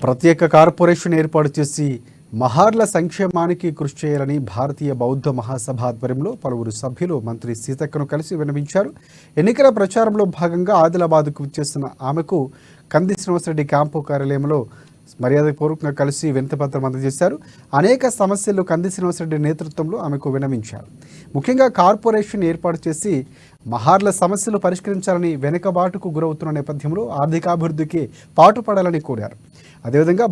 ప్రత్యేక కార్పొరేషన్ ఏర్పాటు చేసి మహార్ల సంక్షేమానికి కృషి చేయాలని భారతీయ బౌద్ధ మహాసభ ఆధ్వర్యంలో పలువురు సభ్యులు మంత్రి సీతక్కను కలిసి విన్నవించారు. ఎన్నికల ప్రచారంలో భాగంగా ఆదిలాబాద్కు విచ్చేసిన ఆమెకు కంది శ్రీనివాసరెడ్డి క్యాంపు కార్యాలయంలో మర్యాదపూర్వకంగా కలిసి వినతిపత్రం అందజేశారు. అనేక సమస్యలు కంది శ్రీనివాసరెడ్డి నేతృత్వంలో ఆమెకు విన్నవించారు. ముఖ్యంగా కార్పొరేషన్ ఏర్పాటు చేసి మహార్ల సమస్యలు పరిష్కరించాలని, వెనుకబాటుకు గురవుతున్న నేపథ్యంలో ఆర్థికాభివృద్ధికి పాటుపడాలని కోరారు. అదేవిధంగా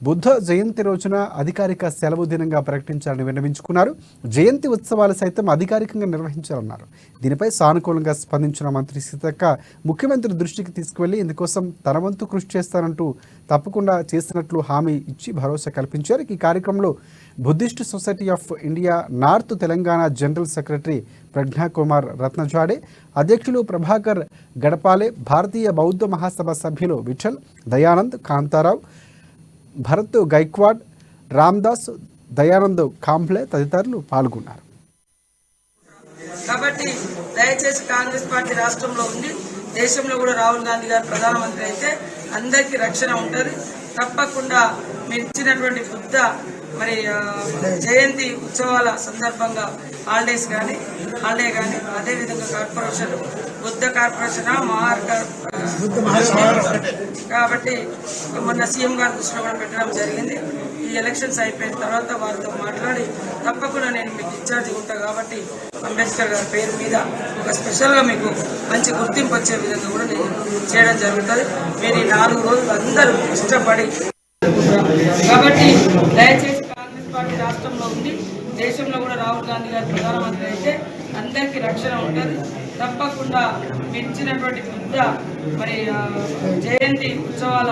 బుద్ధ జయంతి రోజున అధికారిక సెలవు దినంగా ప్రకటించాలని విన్నవించుకున్నారు. జయంతి ఉత్సవాలు సైతం అధికారికంగా నిర్వహించాలన్నారు. దీనిపై సానుకూలంగా స్పందించిన మంత్రి సీతక్క ముఖ్యమంత్రి దృష్టికి తీసుకువెళ్లి ఇందుకోసం తన వంతు కృషి చేస్తానంటూ తప్పకుండా చేసినట్లు హామీ ఇచ్చి భరోసా కల్పించారు. ఈ కార్యక్రమంలో Buddhist society of India north Telangana general secretary Pragnakumar Ratnajade, అధ్యక్షులు ప్రభాకర్ గడపాలే, భారతీయ బౌద్ధ మహాసభ సభ్యులు విఠల్, దయానంద్, కాంతారావు, భరత్ గైక్వాడ్, రామ్దాస్, దయానంద్ కాంబ్లే తదితరులు పాల్గొన్నారు. కాబట్టి దయచేసి కాంగ్రెస్ పార్టీ రాష్ట్రంలో ఉంది, దేశంలో కూడా రాహుల్ గాంధీ గారు ప్రధానమంత్రి అయితే అందరికీ రక్షణ ఉంటుంది. తప్పకుండా మీరు ఇచ్చినటువంటి బుద్ధ జయంతి ఉత్సవాల సందర్భంగా హాలిడే కానీ అదేవిధంగా కార్పొరేషన్ బుద్ధ కార్పొరేషన్ కాబట్టి మొన్న సీఎం గారి దృష్టిలో కూడా పెట్టడం జరిగింది. ఈ ఎలక్షన్స్ అయిపోయిన తర్వాత వారితో మాట్లాడి తప్పకుండా నేను మీకు ఇన్ఛార్జ్ ఉంటా కాబట్టి అంబేద్కర్ గారి పేరు మీద ఒక స్పెషల్గా మీకు మంచి గుర్తింపు వచ్చే విధంగా కూడా నేను చేయడం జరుగుతుంది. మీరు ఈ 4 రోజులు అందరూ ఇష్టపడి కాబట్టి దయచేసి కాంగ్రెస్ పార్టీ రాష్ట్రంలో ఉంది, దేశంలో కూడా రాహుల్ గాంధీ గారు ప్రధానమంత్రి అయితే అందరికీ రక్షణ ఉంటుంది. తప్పకుండా మీరు ఇచ్చినటువంటి బుద్ధ జయంతి ఉత్సవాల